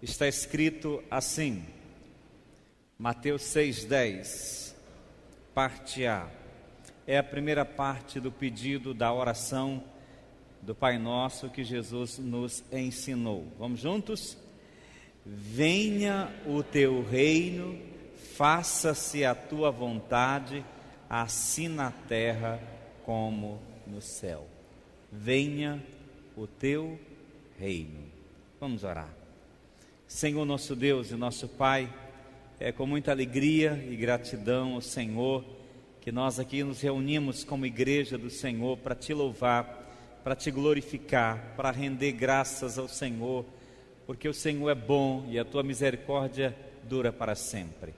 está escrito assim, Mateus 6,10, parte A, é a primeira parte do pedido da oração do Pai Nosso que Jesus nos ensinou. Vamos juntos? Venha o teu reino, faça-se a tua vontade, assim na terra como no céu. Venha o teu reino. Vamos orar. Senhor nosso Deus e nosso Pai, é com muita alegria e gratidão ao Senhor que nós aqui nos reunimos como igreja do Senhor para te louvar, para te glorificar, para render graças ao Senhor, porque o Senhor é bom e a tua misericórdia dura para sempre.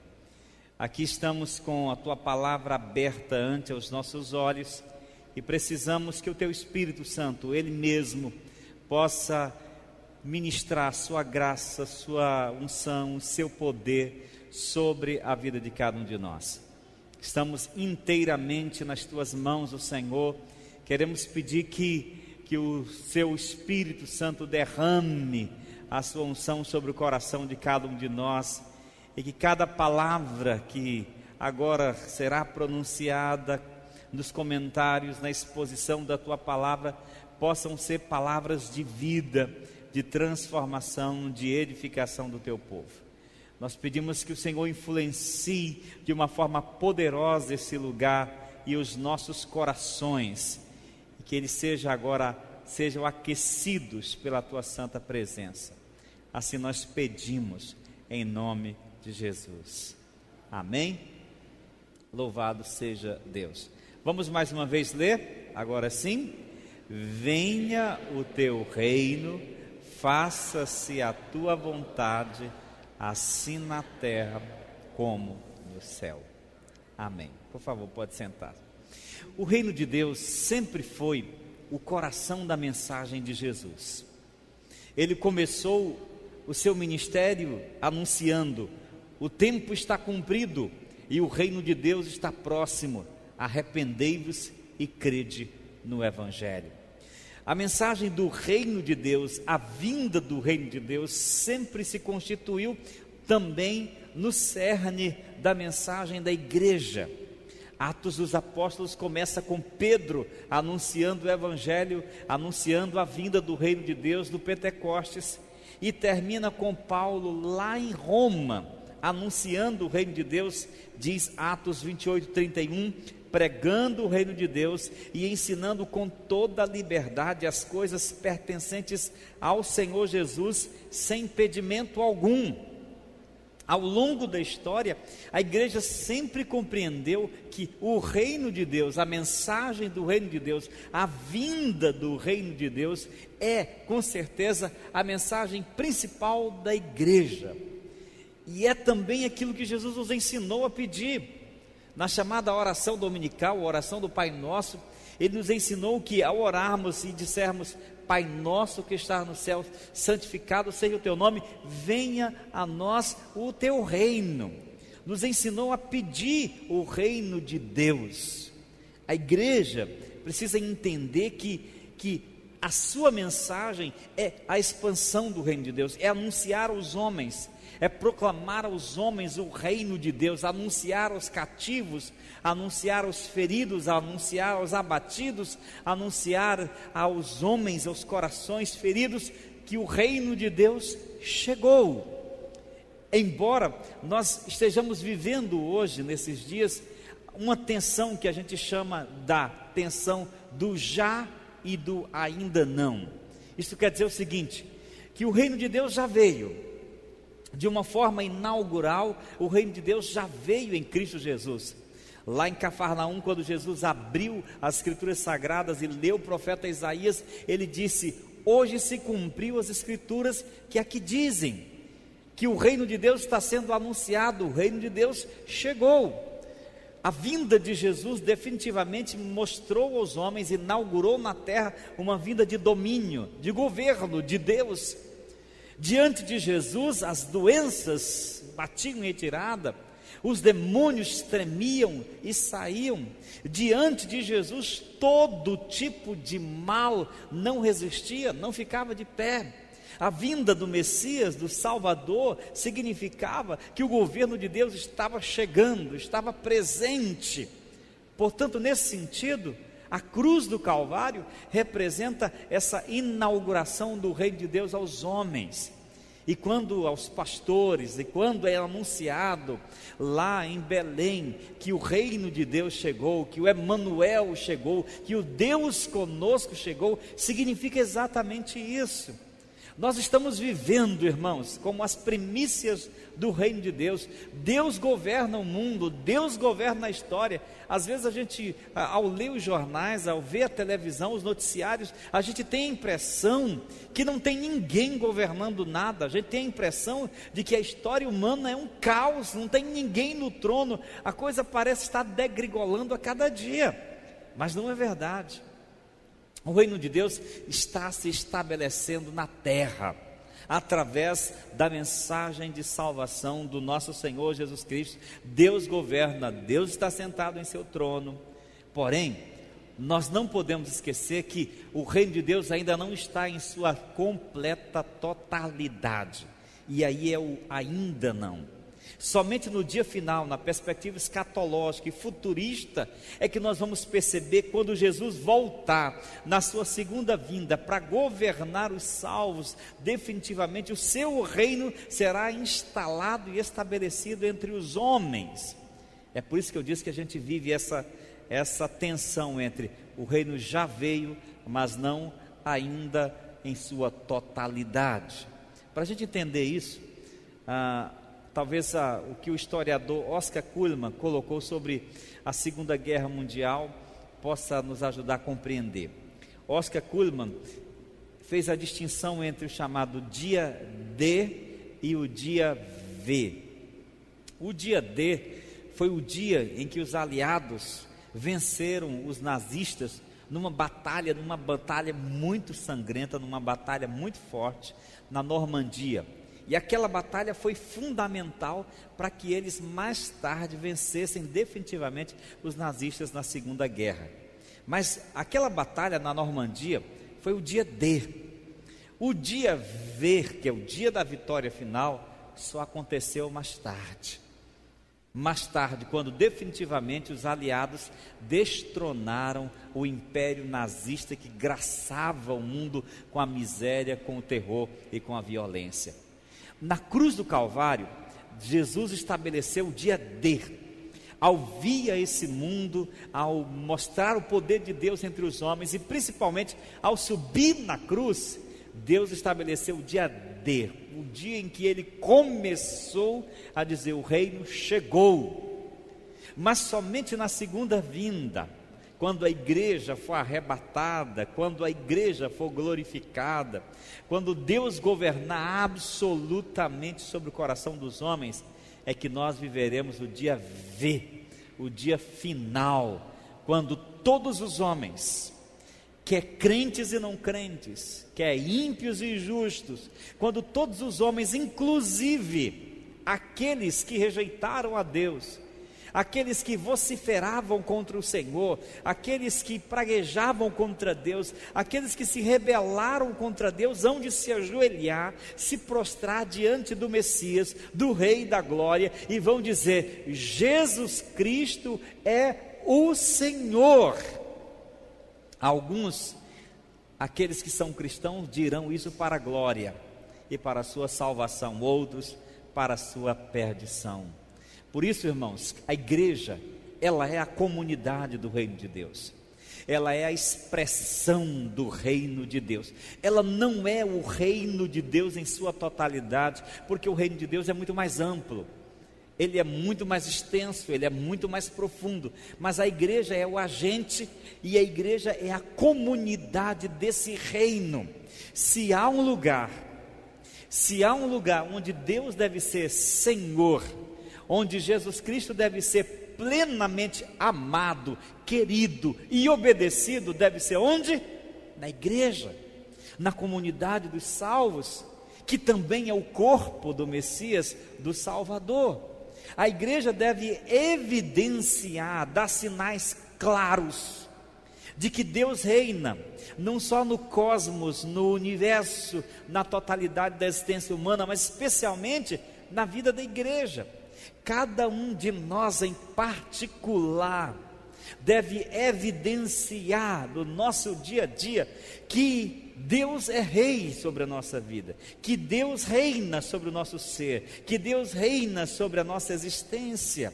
Aqui estamos com a tua palavra aberta ante os nossos olhos e precisamos que o teu Espírito Santo, Ele mesmo, possa ministrar sua graça, sua unção, o seu poder sobre a vida de cada um de nós. Estamos inteiramente nas tuas mãos, ó Senhor. Queremos pedir que o seu Espírito Santo derrame a sua unção sobre o coração de cada um de nós e que cada palavra que agora será pronunciada nos comentários, na exposição da tua palavra, possam ser palavras de vida, de transformação, de edificação do teu povo. Nós pedimos que o Senhor influencie de uma forma poderosa esse lugar e os nossos corações, e que eles sejam aquecidos pela tua santa presença. Assim nós pedimos em nome de Jesus. Amém? Louvado seja Deus. Vamos mais uma vez ler, agora sim. Venha o teu reino, faça-se a tua vontade, assim na terra como no céu. Amém. Por favor, pode sentar. O reino de Deus sempre foi o coração da mensagem de Jesus. Ele começou o seu ministério anunciando: o tempo está cumprido e o reino de Deus está próximo. Arrependei-vos e crede no Evangelho. A mensagem do reino de Deus, a vinda do reino de Deus, sempre se constituiu também no cerne da mensagem da igreja. Atos dos Apóstolos começa com Pedro anunciando o Evangelho, anunciando a vinda do reino de Deus no Pentecostes, e termina com Paulo lá em Roma, anunciando o reino de Deus, diz Atos 28:31, pregando o reino de Deus e ensinando com toda a liberdade as coisas pertencentes ao Senhor Jesus, sem impedimento algum. Ao longo da história, a igreja sempre compreendeu que o reino de Deus, a mensagem do reino de Deus, a vinda do reino de Deus é, com certeza, a mensagem principal da igreja. E é também aquilo que Jesus nos ensinou a pedir. Na chamada oração dominical, a oração do Pai Nosso, Ele nos ensinou que ao orarmos e dissermos: Pai Nosso que está no céu, santificado seja o teu nome, venha a nós o teu reino. Nos ensinou a pedir o reino de Deus. A igreja precisa entender que a sua mensagem é a expansão do reino de Deus, é anunciar aos homens, é proclamar aos homens o reino de Deus, anunciar aos cativos, anunciar aos feridos, anunciar aos abatidos, anunciar aos homens, aos corações feridos, que o reino de Deus chegou. Embora nós estejamos vivendo hoje, nesses dias, uma tensão que a gente chama da tensão do já e do ainda não. Isso quer dizer o seguinte, que o reino de Deus já veio. De uma forma inaugural, o reino de Deus já veio em Cristo Jesus. Lá em Cafarnaum, quando Jesus abriu as Escrituras Sagradas e leu o profeta Isaías, ele disse: hoje se cumpriu as Escrituras que aqui dizem que o reino de Deus está sendo anunciado, o reino de Deus chegou. A vinda de Jesus definitivamente mostrou aos homens, inaugurou na terra uma vinda de domínio, de governo de Deus. Diante de Jesus, as doenças batiam em retirada, os demônios tremiam e saíam. Diante de Jesus, todo tipo de mal não resistia, não ficava de pé. A vinda do Messias, do Salvador, significava que o governo de Deus estava chegando, estava presente. Portanto, nesse sentido, a cruz do Calvário representa essa inauguração do reino de Deus aos homens. E quando aos pastores, e quando é anunciado lá em Belém que o reino de Deus chegou, que o Emanuel chegou, que o Deus conosco chegou, significa exatamente isso. Nós estamos vivendo, irmãos, como as primícias do reino de Deus. Deus governa o mundo, Deus governa a história. Às vezes a gente, ao ler os jornais, ao ver a televisão, os noticiários, a gente tem a impressão que não tem ninguém governando nada. A gente tem a impressão de que a história humana é um caos, não tem ninguém no trono. A coisa parece estar degringolando a cada dia, mas não é verdade. O reino de Deus está se estabelecendo na terra, através da mensagem de salvação do nosso Senhor Jesus Cristo. Deus governa, Deus está sentado em seu trono. Porém, nós não podemos esquecer que o reino de Deus ainda não está em sua completa totalidade. E aí é o ainda não. Somente no dia final, na perspectiva escatológica e futurista, é que nós vamos perceber quando Jesus voltar na sua segunda vinda para governar os salvos, definitivamente o seu reino será instalado e estabelecido entre os homens. É por isso que eu disse que a gente vive essa tensão entre o reino já veio, mas não ainda em sua totalidade. Para a gente entender isso, talvez o que o historiador Oscar Cullmann colocou sobre a Segunda Guerra Mundial possa nos ajudar a compreender. Oscar Cullmann fez a distinção entre o chamado dia D e o dia V. O dia D foi o dia em que os aliados venceram os nazistas numa batalha muito sangrenta, numa batalha muito forte na Normandia. E aquela batalha foi fundamental para que eles mais tarde vencessem definitivamente os nazistas na Segunda Guerra. Mas aquela batalha na Normandia foi o dia D. O dia V, que é o dia da vitória final, só aconteceu mais tarde. Mais tarde, quando definitivamente os aliados destronaram o império nazista que graçava o mundo com a miséria, com o terror e com a violência. Na cruz do Calvário, Jesus estabeleceu o dia D. Ao vir a esse mundo, ao mostrar o poder de Deus entre os homens e principalmente ao subir na cruz, Deus estabeleceu o dia D, o dia em que Ele começou a dizer: o reino chegou. Mas somente na segunda vinda, quando a igreja for arrebatada, quando a igreja for glorificada, quando Deus governar absolutamente sobre o coração dos homens, é que nós viveremos o dia V, o dia final, quando todos os homens, quer crentes e não crentes, quer ímpios e justos, quando todos os homens, inclusive aqueles que rejeitaram a Deus, aqueles que vociferavam contra o Senhor, aqueles que praguejavam contra Deus, aqueles que se rebelaram contra Deus, hão de se ajoelhar, se prostrar diante do Messias, do Rei da Glória, e vão dizer: Jesus Cristo é o Senhor. Alguns, aqueles que são cristãos, dirão isso para a glória e para a sua salvação, outros para a sua perdição. Por isso, irmãos, a igreja, ela é a comunidade do reino de Deus, ela é a expressão do reino de Deus. Ela não é o reino de Deus em sua totalidade, porque o reino de Deus é muito mais amplo, ele é muito mais extenso, ele é muito mais profundo, mas a igreja é o agente, e a igreja é a comunidade desse reino. Se há um lugar onde Deus deve ser Senhor, onde Jesus Cristo deve ser plenamente amado, querido e obedecido, deve ser onde? Na igreja, na comunidade dos salvos, que também é o corpo do Messias, do Salvador. A igreja deve evidenciar, dar sinais claros de que Deus reina, não só no cosmos, no universo, na totalidade da existência humana, mas especialmente na vida da igreja. Cada um de nós em particular deve evidenciar no nosso dia a dia que Deus é rei sobre a nossa vida, que Deus reina sobre o nosso ser, que Deus reina sobre a nossa existência.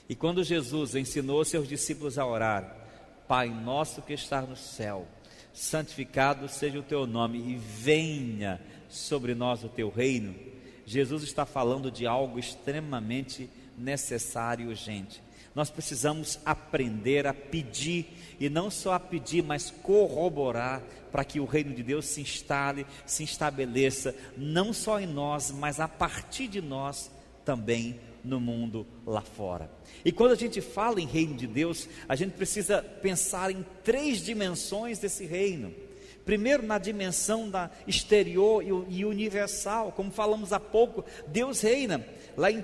E quando Jesus ensinou seus discípulos a orar: Pai nosso que estás no céu, santificado seja o teu nome e venha sobre nós o teu reino, Jesus está falando de algo extremamente necessário e urgente. Nós precisamos aprender a pedir, e não só a pedir, mas corroborar para que o reino de Deus se instale, se estabeleça, não só em nós, mas a partir de nós também no mundo lá fora. E quando a gente fala em reino de Deus, a gente precisa pensar em 3 dimensões desse reino. Primeiro, na dimensão da exterior e universal, como falamos há pouco, Deus reina. Lá em 1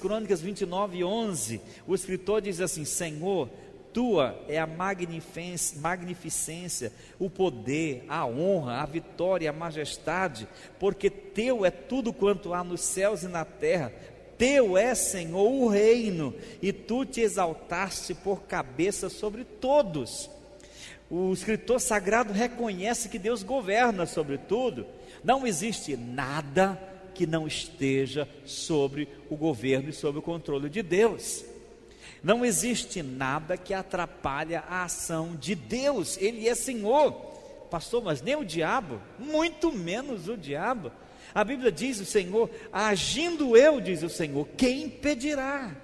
Crônicas 29:11, o escritor diz assim: Senhor, tua é a magnificência, o poder, a honra, a vitória, a majestade, porque teu é tudo quanto há nos céus e na terra. Teu é, Senhor, o reino, e tu te exaltaste por cabeça sobre todos. O escritor sagrado reconhece que Deus governa sobre tudo. Não existe nada que não esteja sobre o governo e sobre o controle de Deus. Não existe nada que atrapalhe a ação de Deus. Ele é Senhor. Pastor, mas nem o diabo, muito menos o diabo. A Bíblia diz: o Senhor, agindo eu, diz o Senhor, quem impedirá?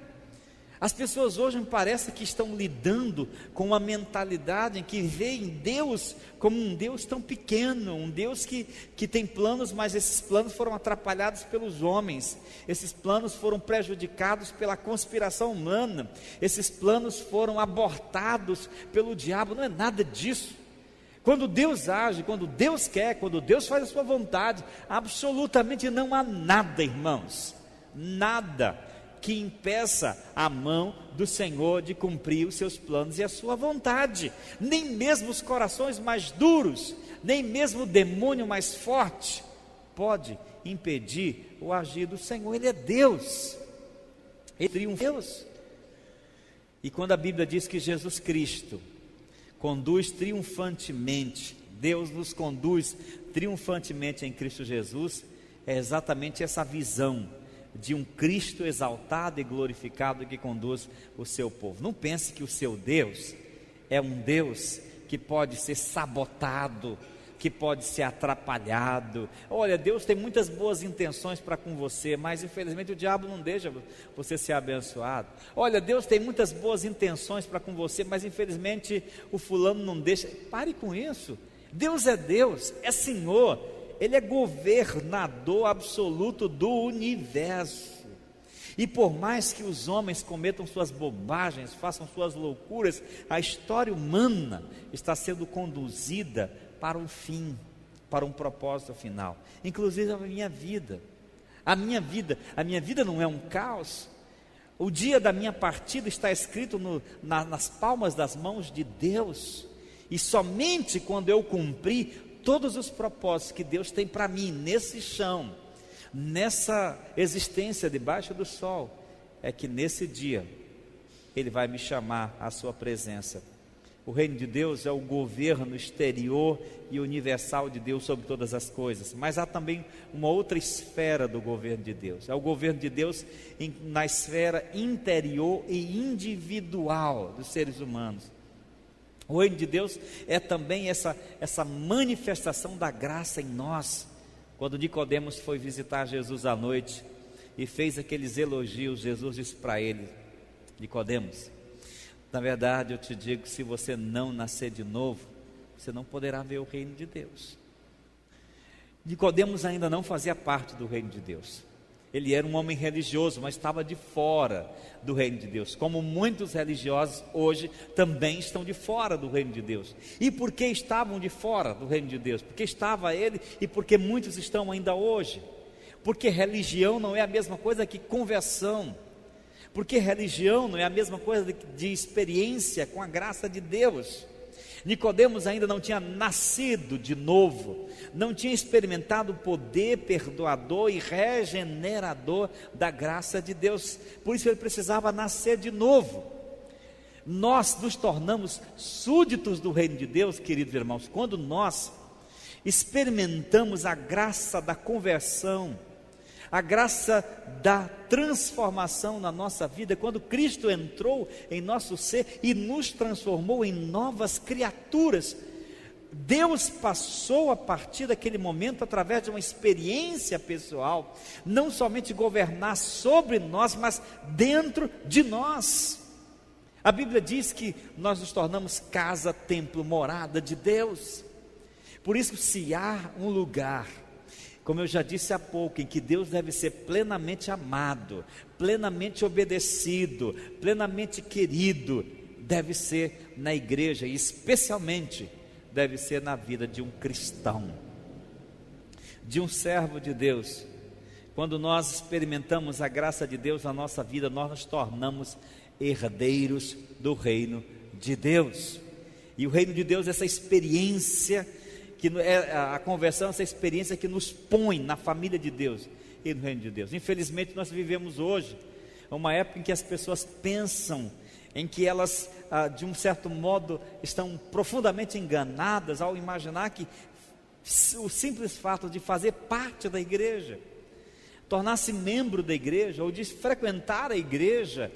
As pessoas hoje me parece que estão lidando com uma mentalidade em que veem Deus como um Deus tão pequeno, um Deus que tem planos, mas esses planos foram atrapalhados pelos homens, esses planos foram prejudicados pela conspiração humana, esses planos foram abortados pelo diabo. Não é nada disso. Quando Deus age, quando Deus quer, quando Deus faz a sua vontade, absolutamente não há nada, irmãos, nada que impeça a mão do Senhor de cumprir os seus planos e a sua vontade. Nem mesmo os corações mais duros, nem mesmo o demônio mais forte pode impedir o agir do Senhor. Ele é Deus, Ele triunfa Deus. E quando a Bíblia diz que Jesus Cristo conduz triunfantemente, Deus nos conduz triunfantemente em Cristo Jesus, é exatamente essa visão de um Cristo exaltado e glorificado que conduz o seu povo. Não pense que o seu Deus é um Deus que pode ser sabotado, que pode ser atrapalhado. Olha, Deus tem muitas boas intenções para com você, mas infelizmente o diabo não deixa você ser abençoado. Olha, Deus tem muitas boas intenções para com você, mas infelizmente o fulano não deixa. Pare com isso. Deus, é Senhor, Ele é governador absoluto do universo. E por mais que os homens cometam suas bobagens, façam suas loucuras, a história humana está sendo conduzida para um fim, para um propósito final. Inclusive a minha vida. A minha vida não é um caos. O dia da minha partida está escrito nas palmas das mãos de Deus. E somente quando eu cumprir todos os propósitos que Deus tem para mim, nesse chão, nessa existência debaixo do sol, é que nesse dia Ele vai me chamar à sua presença. O reino de Deus é o governo exterior e universal de Deus sobre todas as coisas, mas há também uma outra esfera do governo de Deus, é o governo de Deus na esfera interior e individual dos seres humanos. O reino de Deus é também essa manifestação da graça em nós. Quando Nicodemos foi visitar Jesus à noite e fez aqueles elogios, Jesus disse para ele: Nicodemos, na verdade eu te digo, se você não nascer de novo, você não poderá ver o reino de Deus. Nicodemos ainda não fazia parte do reino de Deus. Ele era um homem religioso, mas estava de fora do reino de Deus, como muitos religiosos hoje também estão de fora do reino de Deus. E por que estavam de fora do reino de Deus? Porque estava ele e porque muitos estão ainda hoje. Porque religião não é a mesma coisa que conversão. porque religião não é a mesma coisa de experiência com a graça de Deus. Nicodemos ainda não tinha nascido de novo, não tinha experimentado o poder perdoador e regenerador da graça de Deus, por isso ele precisava nascer de novo. Nós nos tornamos súditos do reino de Deus, queridos irmãos, quando nós experimentamos a graça da conversão, a graça da transformação na nossa vida, quando Cristo entrou em nosso ser e nos transformou em novas criaturas. Deus passou a partir daquele momento, através de uma experiência pessoal, não somente governar sobre nós, mas dentro de nós. A Bíblia diz que nós nos tornamos casa, templo, morada de Deus. Por isso, se há um lugar, como eu já disse há pouco, em que Deus deve ser plenamente amado, plenamente obedecido, plenamente querido, deve ser na igreja, e especialmente deve ser na vida de um cristão, de um servo de Deus. Quando nós experimentamos a graça de Deus na nossa vida, nós nos tornamos herdeiros do reino de Deus. E o reino de Deus é essa experiência, que é a conversão, essa experiência que nos põe na família de Deus e no reino de Deus. Infelizmente nós vivemos hoje uma época em que as pessoas pensam, em que elas de um certo modo estão profundamente enganadas ao imaginar que o simples fato de fazer parte da igreja, tornar-se membro da igreja ou de frequentar a igreja,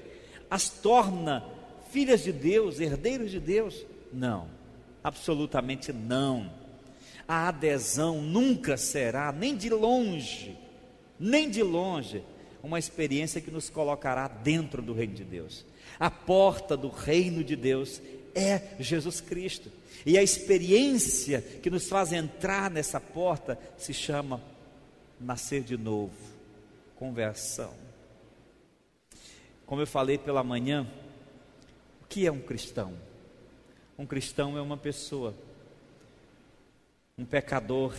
as torna filhas de Deus, herdeiros de Deus. Não, absolutamente não. A adesão nunca será, nem de longe, uma experiência que nos colocará dentro do reino de Deus. A porta do reino de Deus é Jesus Cristo, e a experiência que nos faz entrar nessa porta se chama nascer de novo, conversão. Como eu falei pela manhã, o que é um cristão? Um cristão é uma pessoa, um pecador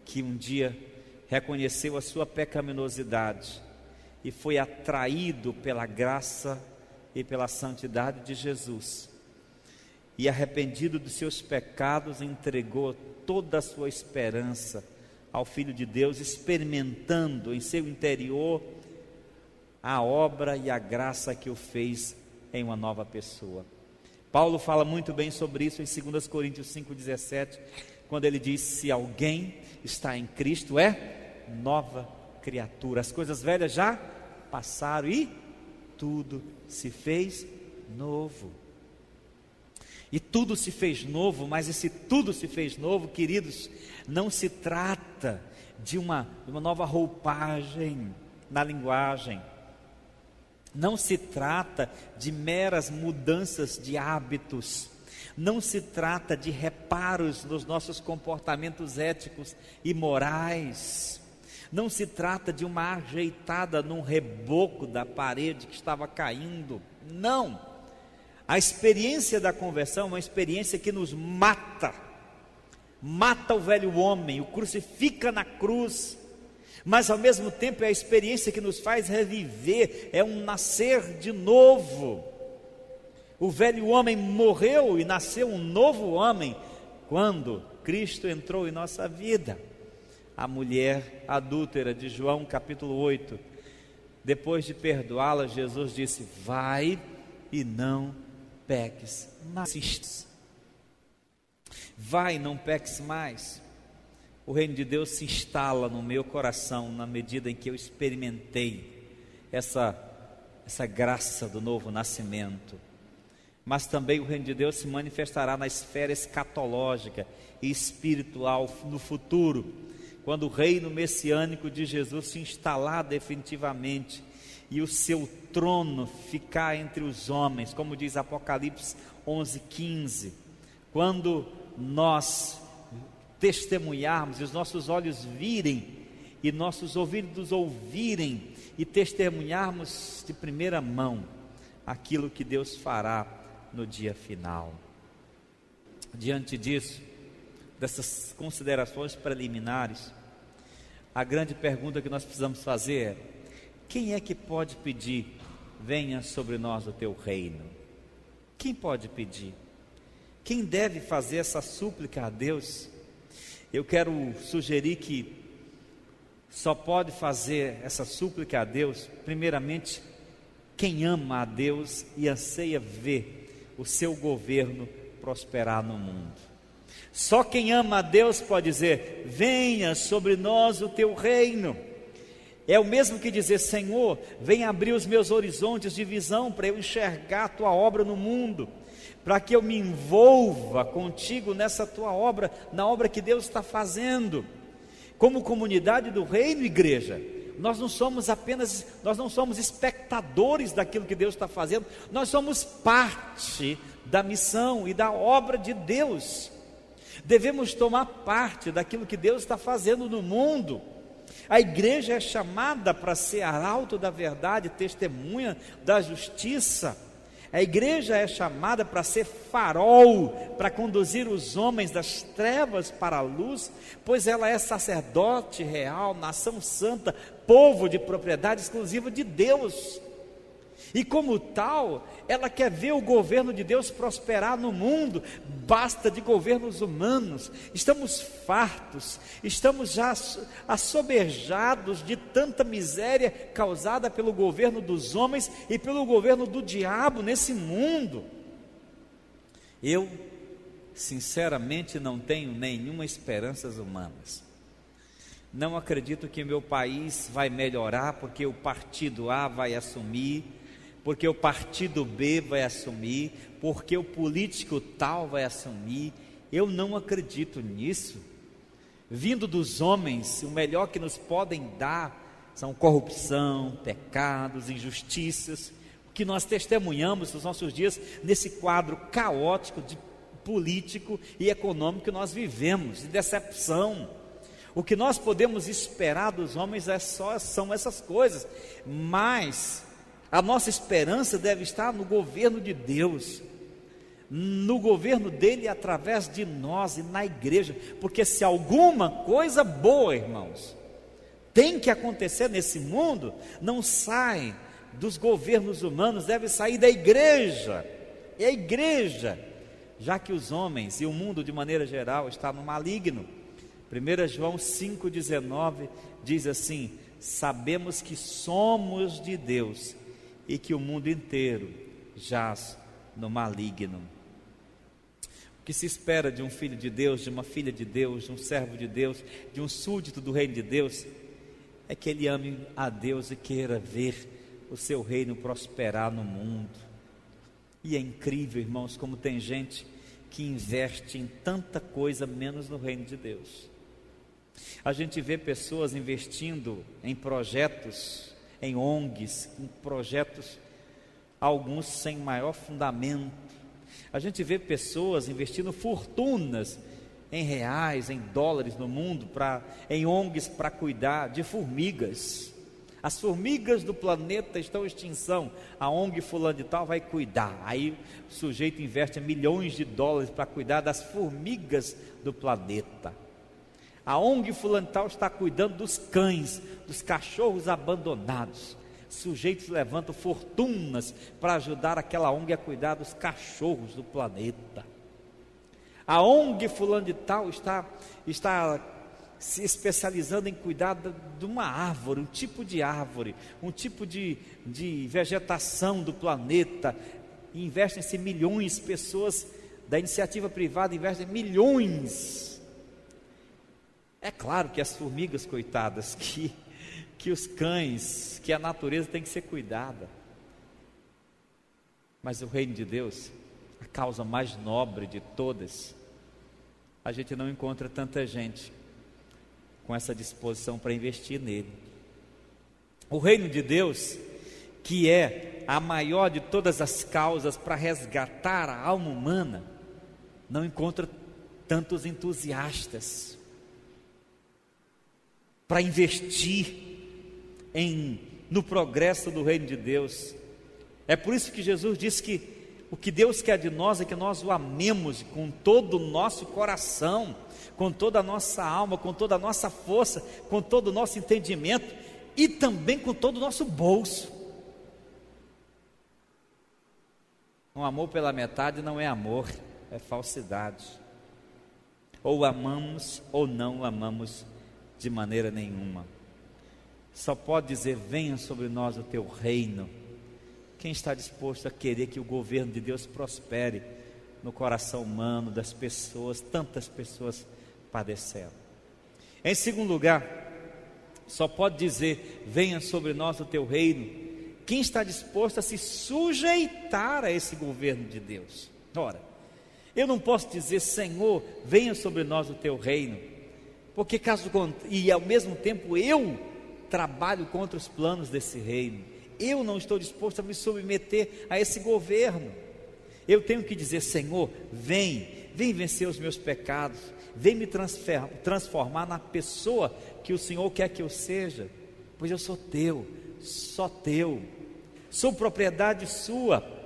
que um dia reconheceu a sua pecaminosidade e foi atraído pela graça e pela santidade de Jesus, e arrependido dos seus pecados, entregou toda a sua esperança ao Filho de Deus, experimentando em seu interior a obra e a graça que o fez em uma nova pessoa. Paulo fala muito bem sobre isso em 2 Coríntios 5,17, quando ele diz: se alguém está em Cristo, é nova criatura, as coisas velhas já passaram e tudo se fez novo. E tudo se fez novo, mas esse tudo se fez novo, queridos, não se trata de uma nova roupagem na linguagem, não se trata de meras mudanças de hábitos, não se trata de reparos nos nossos comportamentos éticos e morais, não se trata de uma ajeitada num reboco da parede que estava caindo, não. A experiência da conversão é uma experiência que nos mata o velho homem, o crucifica na cruz, mas ao mesmo tempo é a experiência que nos faz reviver, é um nascer de novo. O velho homem morreu e nasceu um novo homem quando Cristo entrou em nossa vida. A mulher adúltera de João capítulo 8, depois de perdoá-la, Jesus disse: vai e não peques mais. Vai, não peques mais. O reino de Deus se instala no meu coração na medida em que eu experimentei essa graça do novo nascimento. Mas também o reino de Deus se manifestará na esfera escatológica e espiritual no futuro, quando o reino messiânico de Jesus se instalar definitivamente e o seu trono ficar entre os homens, como diz Apocalipse 11:15, quando nós testemunharmos, e os nossos olhos virem, e nossos ouvidos ouvirem, e testemunharmos de primeira mão aquilo que Deus fará no dia final. Diante disso, dessas considerações preliminares, a grande pergunta que nós precisamos fazer é: quem é que pode pedir venha sobre nós o teu reino. Quem pode pedir? Quem deve fazer essa súplica a Deus? Eu quero sugerir que só pode fazer essa súplica a Deus, primeiramente, quem ama a Deus e anseia ver o seu governo prosperar no mundo. Só quem ama a Deus pode dizer: venha sobre nós o teu reino. É o mesmo que dizer: Senhor, venha abrir os meus horizontes de visão para eu enxergar a tua obra no mundo, para que eu me envolva contigo nessa tua obra, na obra que Deus está fazendo. Como comunidade do reino, igreja, nós não somos espectadores daquilo que Deus está fazendo, nós somos parte da missão e da obra de Deus. Devemos tomar parte daquilo que Deus está fazendo no mundo. A igreja é chamada para ser arauto da verdade, testemunha da justiça. A igreja é chamada para ser farol, para conduzir os homens das trevas para a luz, pois ela é sacerdote real, nação santa, povo de propriedade exclusiva de Deus. E como tal, ela quer ver o governo de Deus prosperar no mundo. Basta de governos humanos. Estamos fartos, estamos já assoberjados de tanta miséria causada pelo governo dos homens e pelo governo do diabo nesse mundo. Eu, sinceramente, não tenho nenhuma esperança humanas. Não acredito que meu país vai melhorar porque o partido A vai assumir, porque o partido B vai assumir, porque o político tal vai assumir. Eu não acredito nisso. Vindo dos homens, o melhor que nos podem dar são corrupção, pecados, injustiças, o que nós testemunhamos nos nossos dias nesse quadro caótico de político e econômico que nós vivemos, de decepção. O que nós podemos esperar dos homens são essas coisas, mas a nossa esperança deve estar no governo de Deus, no governo dele através de nós e na igreja, porque se alguma coisa boa, irmãos, tem que acontecer nesse mundo, não sai dos governos humanos, deve sair da igreja. É a igreja, já que os homens e o mundo de maneira geral está no maligno. 1 João 5,19 diz assim: sabemos que somos de Deus e que o mundo inteiro jaz no maligno. O que se espera de um filho de Deus, de uma filha de Deus, de um servo de Deus, de um súdito do reino de Deus, é que ele ame a Deus e queira ver o seu reino prosperar no mundo. E é incrível, irmãos, como tem gente que investe em tanta coisa menos no reino de Deus. A gente vê pessoas investindo em projetos, em ONGs, em projetos, alguns sem maior fundamento. A gente vê pessoas investindo fortunas em reais, em dólares no mundo, em ONGs para cuidar de formigas. As formigas do planeta estão em extinção, a ONG fulano de tal vai cuidar. Aí o sujeito investe milhões de dólares para cuidar das formigas do planeta. A ONG fulano de tal está cuidando dos cães, dos cachorros abandonados. Sujeitos levantam fortunas para ajudar aquela ONG a cuidar dos cachorros do planeta. A ONG fulano de tal está se especializando em cuidar de uma árvore, um tipo de árvore, um tipo de vegetação do planeta. E investem-se milhões, pessoas da iniciativa privada investem milhões. É claro que as formigas, coitadas, que os cães, que a natureza tem que ser cuidada. Mas o reino de Deus, a causa mais nobre de todas, a gente não encontra tanta gente com essa disposição para investir nele. O reino de Deus, que é a maior de todas as causas para resgatar a alma humana, não encontra tantos entusiastas para investir no progresso do reino de Deus. É por isso que Jesus disse que o que Deus quer de nós é que nós o amemos com todo o nosso coração, com toda a nossa alma, com toda a nossa força, com todo o nosso entendimento e também com todo o nosso bolso. Um amor pela metade não é amor, é falsidade. Ou amamos ou não amamos de maneira nenhuma. Só pode dizer: venha sobre nós o teu reino quem está disposto a querer que o governo de Deus prospere no coração humano das pessoas, tantas pessoas padecendo. Em segundo lugar, só pode dizer: venha sobre nós o teu reino quem está disposto a se sujeitar a esse governo de Deus. Ora, eu não posso dizer: Senhor, venha sobre nós o teu reino, porque e ao mesmo tempo eu trabalho contra os planos desse reino. Eu não estou disposto a me submeter a esse governo. Eu tenho que dizer: Senhor, vem vencer os meus pecados, vem me transformar na pessoa que o Senhor quer que eu seja, pois eu sou teu, só teu, sou propriedade sua.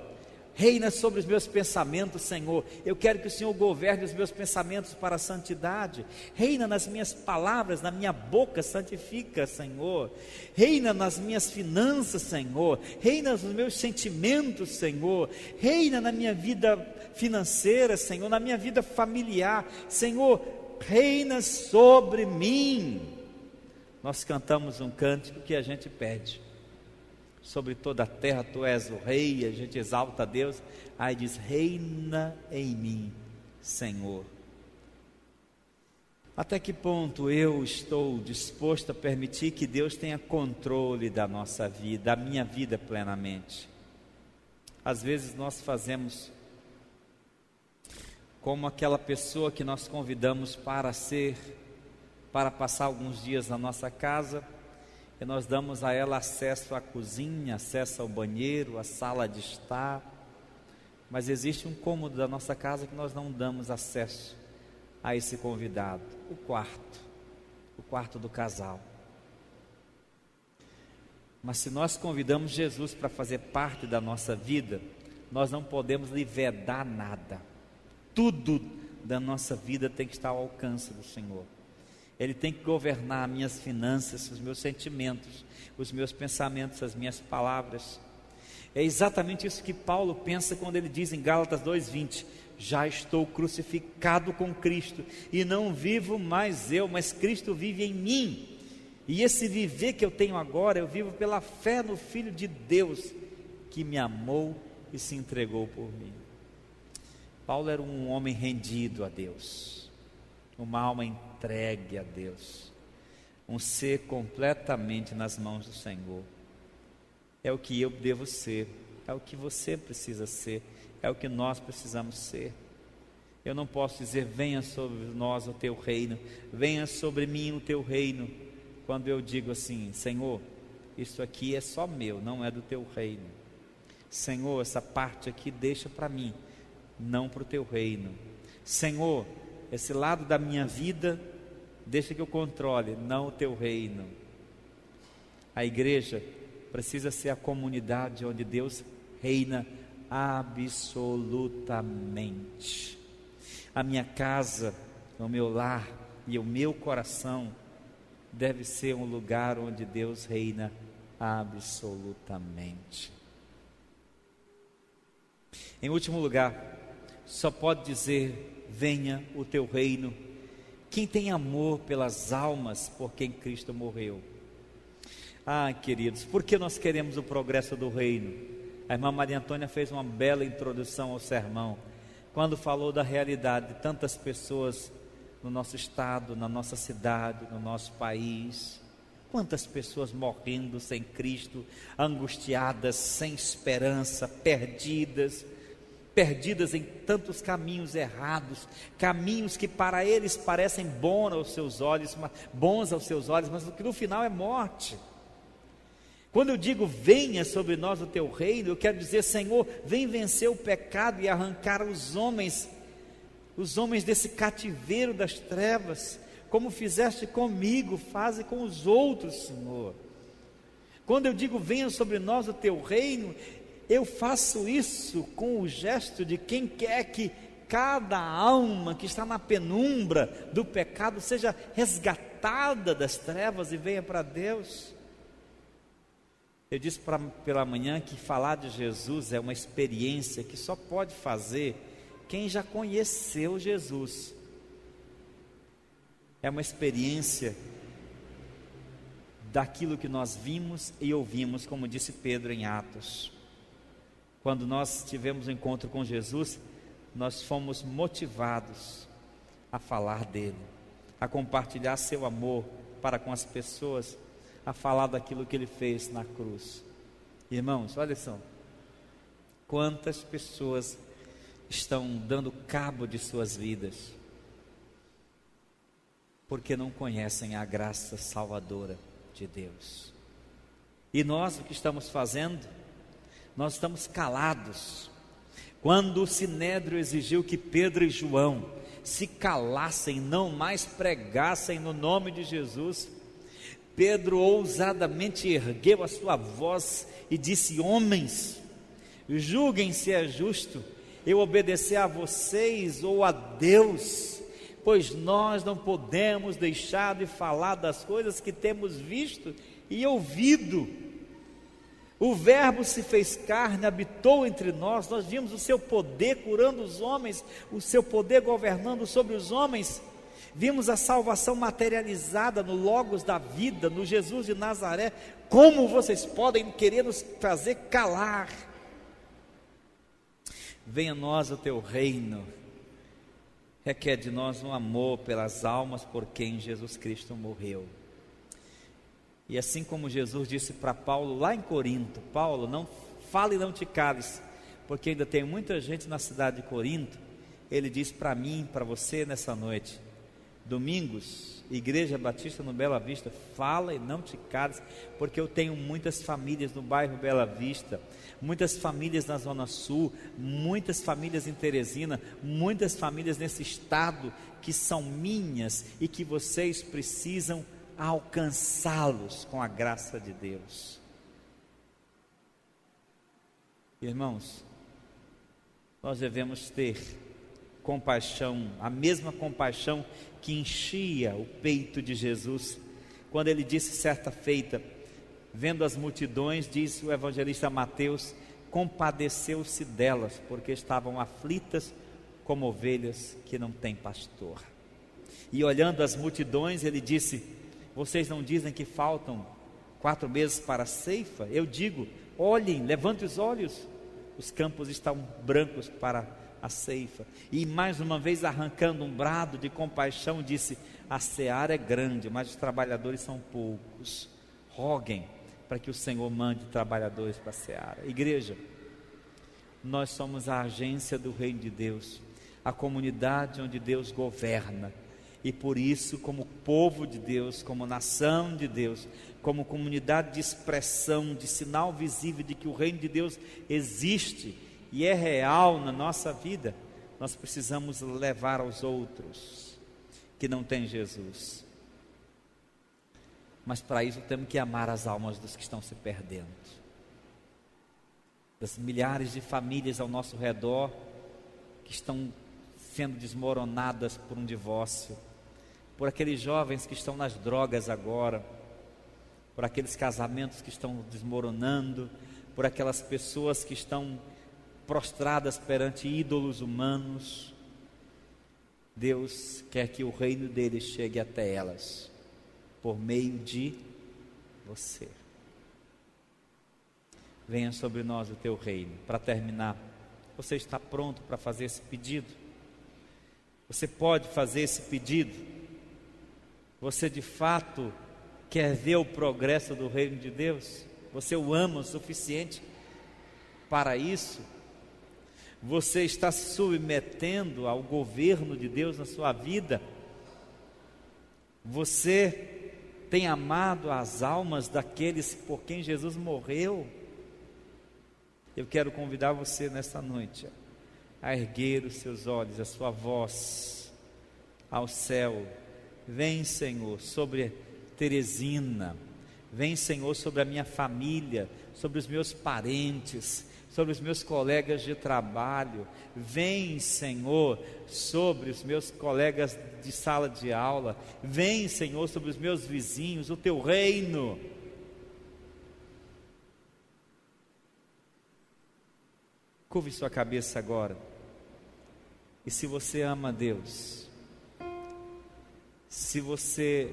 Reina sobre os meus pensamentos, Senhor. Eu quero que o Senhor governe os meus pensamentos para a santidade. Reina nas minhas palavras, na minha boca, santifica, Senhor. Reina nas minhas finanças, Senhor. Reina nos meus sentimentos, Senhor. Reina na minha vida financeira, Senhor, na minha vida familiar. Senhor, reina sobre mim. Nós cantamos um cântico que a gente pede: sobre toda a terra tu és o rei. A gente exalta a Deus, aí diz: reina em mim, Senhor. Até que ponto eu estou disposto a permitir que Deus tenha controle da nossa vida, da minha vida plenamente? Às vezes nós fazemos como aquela pessoa que nós convidamos para passar alguns dias na nossa casa, e nós damos a ela acesso à cozinha, acesso ao banheiro, à sala de estar, mas existe um cômodo da nossa casa que nós não damos acesso a esse convidado: o quarto do casal. Mas se nós convidamos Jesus para fazer parte da nossa vida, nós não podemos lhe vedar nada. Tudo da nossa vida tem que estar ao alcance do Senhor. Ele tem que governar as minhas finanças, os meus sentimentos, os meus pensamentos, as minhas palavras. É exatamente isso que Paulo pensa quando ele diz em Gálatas 2:20: já estou crucificado com Cristo, e não vivo mais eu, mas Cristo vive em mim. E esse viver que eu tenho agora, eu vivo pela fé no Filho de Deus, que me amou e se entregou por mim. Paulo era um homem rendido a Deus, uma alma entregue a Deus, um ser completamente nas mãos do Senhor. É o que eu devo ser, é o que você precisa ser, é o que nós precisamos ser. Eu não posso dizer: venha sobre nós o teu reino, venha sobre mim o teu reino, quando eu digo assim: Senhor, isso aqui é só meu, não é do teu reino. Senhor, essa parte aqui deixa para mim, não para o teu reino. Senhor, esse lado da minha vida, deixa que eu controle, não o teu reino. A igreja precisa ser a comunidade onde Deus reina absolutamente. A minha casa, o meu lar e o meu coração deve ser um lugar onde Deus reina absolutamente. Em último lugar, só pode dizer: venha o teu reino quem tem amor pelas almas por quem Cristo morreu. Ah, queridos, por que nós queremos o progresso do reino? A irmã Maria Antônia fez uma bela introdução ao sermão, quando falou da realidade de tantas pessoas no nosso estado, na nossa cidade, no nosso país. Quantas pessoas morrendo sem Cristo, angustiadas, sem esperança, perdidas em tantos caminhos errados, caminhos que para eles parecem bons aos seus olhos, mas que no final é morte. Quando eu digo: venha sobre nós o teu reino, eu quero dizer: Senhor, vem vencer o pecado e arrancar os homens desse cativeiro das trevas, como fizeste comigo, faze com os outros, Senhor. Quando eu digo: venha sobre nós o teu reino, eu faço isso com o gesto de quem quer que cada alma que está na penumbra do pecado seja resgatada das trevas e venha para Deus. Eu disse pela manhã que falar de Jesus é uma experiência que só pode fazer quem já conheceu Jesus. É uma experiência daquilo que nós vimos e ouvimos, como disse Pedro em Atos. Quando nós tivemos um encontro com Jesus, nós fomos motivados a falar dele, a compartilhar seu amor para com as pessoas, a falar daquilo que ele fez na cruz. Irmãos, olha só, quantas pessoas estão dando cabo de suas vidas, porque não conhecem a graça salvadora de Deus. E nós, o que estamos fazendo? Nós estamos calados. Quando o Sinédrio exigiu que Pedro e João se calassem, não mais pregassem no nome de Jesus, Pedro ousadamente ergueu a sua voz e disse: homens, julguem se é justo eu obedecer a vocês ou a Deus, pois nós não podemos deixar de falar das coisas que temos visto e ouvido. O Verbo se fez carne, habitou entre nós, nós vimos o seu poder curando os homens, o seu poder governando sobre os homens. Vimos a salvação materializada no Logos da vida, no Jesus de Nazaré. Como vocês podem querer nos fazer calar? Venha a nós o teu reino. Requer de nós um amor pelas almas por quem Jesus Cristo morreu. E assim como Jesus disse para Paulo lá em Corinto: Paulo, não fale e não te cales, porque ainda tem muita gente na cidade de Corinto. Ele diz para mim, para você nessa noite: domingos, Igreja Batista no Bela Vista, fala e não te cales, porque eu tenho muitas famílias no bairro Bela Vista, muitas famílias na Zona Sul, muitas famílias em Teresina, muitas famílias nesse estado que são minhas e que vocês precisam alcançá-los com a graça de Deus. Irmãos, nós devemos ter compaixão, a mesma compaixão que enchia o peito de Jesus, quando ele disse certa feita, vendo as multidões, disse o evangelista Mateus, compadeceu-se delas, porque estavam aflitas como ovelhas que não têm pastor. E olhando as multidões, ele disse: vocês não dizem que faltam 4 meses para a ceifa? Eu digo, olhem, levante os olhos, os campos estão brancos para a ceifa. E mais uma vez, arrancando um brado de compaixão, disse: a seara é grande, mas os trabalhadores são poucos. Roguem para que o Senhor mande trabalhadores para a seara. Igreja, nós somos a agência do reino de Deus, a comunidade onde Deus governa. E por isso, como povo de Deus, como nação de Deus, como comunidade de expressão, de sinal visível de que o reino de Deus existe e é real na nossa vida, nós precisamos levar aos outros que não têm Jesus. Mas para isso temos que amar as almas dos que estão se perdendo, das milhares de famílias ao nosso redor que estão sendo desmoronadas por um divórcio, por aqueles jovens que estão nas drogas agora, por aqueles casamentos que estão desmoronando, por aquelas pessoas que estão prostradas perante ídolos humanos. Deus quer que o reino dele chegue até elas, por meio de você. Venha sobre nós o teu reino. Para terminar, você está pronto para fazer esse pedido? Você pode fazer esse pedido? Você de fato quer ver o progresso do reino de Deus? Você o ama o suficiente para isso? Você está se submetendo ao governo de Deus na sua vida? Você tem amado as almas daqueles por quem Jesus morreu? Eu quero convidar você nesta noite a erguer os seus olhos, a sua voz ao céu. Vem, Senhor, sobre Teresina, vem, Senhor, sobre a minha família, sobre os meus parentes, sobre os meus colegas de trabalho. Vem, Senhor, sobre os meus colegas de sala de aula. Vem, Senhor, sobre os meus vizinhos, o teu reino. Curve sua cabeça agora. E se você ama Deus, se você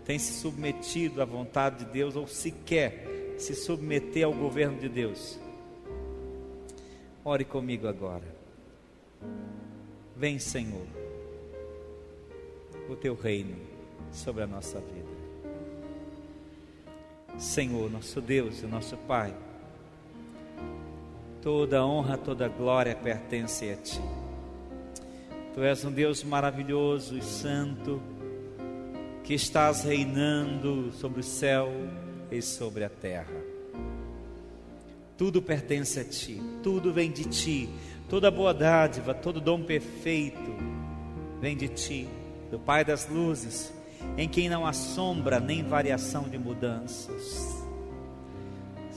tem se submetido à vontade de Deus, ou se quer se submeter ao governo de Deus, ore comigo agora. Vem, Senhor, o teu reino sobre a nossa vida. Senhor, nosso Deus e nosso Pai, toda honra, toda glória pertence a Ti. Tu és um Deus maravilhoso e santo, que estás reinando sobre o céu e sobre a terra. Tudo pertence a Ti, tudo vem de Ti, toda boa dádiva, todo dom perfeito vem de Ti, do Pai das luzes, em quem não há sombra nem variação de mudanças.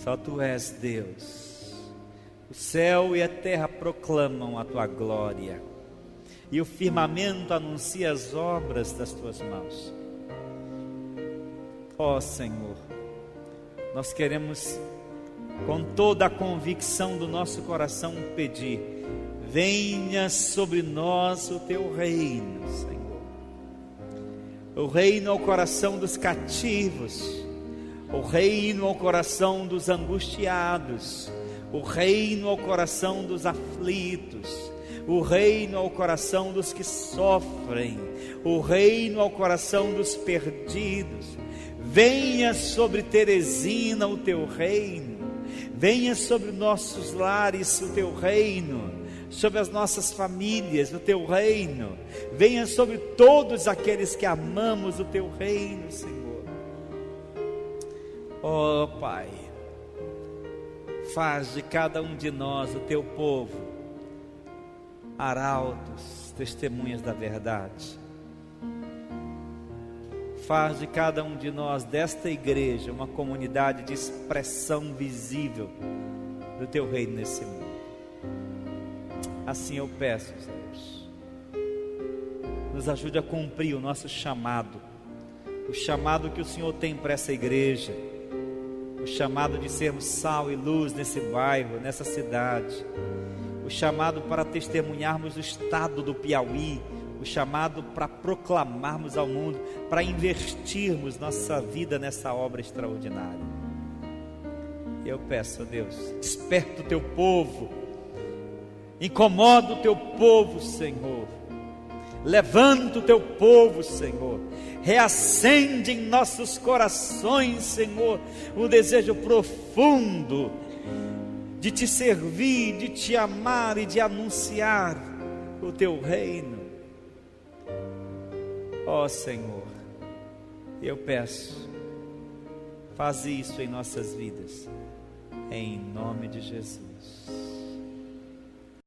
Só Tu és Deus. O céu e a terra proclamam a Tua glória, e o firmamento anuncia as obras das Tuas mãos. Ó Senhor, nós queremos com toda a convicção do nosso coração pedir: venha sobre nós o Teu reino, Senhor. O reino ao coração dos cativos, o reino ao coração dos angustiados, o reino ao coração dos aflitos, o reino ao coração dos que sofrem, o reino ao coração dos perdidos. Venha sobre Teresina o Teu reino, venha sobre nossos lares o Teu reino, sobre as nossas famílias o Teu reino, venha sobre todos aqueles que amamos o Teu reino, Senhor. Ó Pai, faz de cada um de nós, o Teu povo, arautos, testemunhas da verdade. Faz de cada um de nós, desta igreja, uma comunidade de expressão visível do Teu reino nesse mundo. Assim eu peço, Deus, nos ajude a cumprir o nosso chamado, o chamado que o Senhor tem para essa igreja, o chamado de sermos sal e luz nesse bairro, nessa cidade, o chamado para testemunharmos o estado do Piauí, o chamado para proclamarmos ao mundo, para investirmos nossa vida nessa obra extraordinária. Eu peço, Deus, desperta o Teu povo, incomoda o Teu povo, Senhor, levanta o Teu povo, Senhor, reacende em nossos corações, Senhor, o desejo profundo de Te servir, de Te amar e de anunciar o Teu reino. Ó Senhor, eu peço, faz isso em nossas vidas, em nome de Jesus.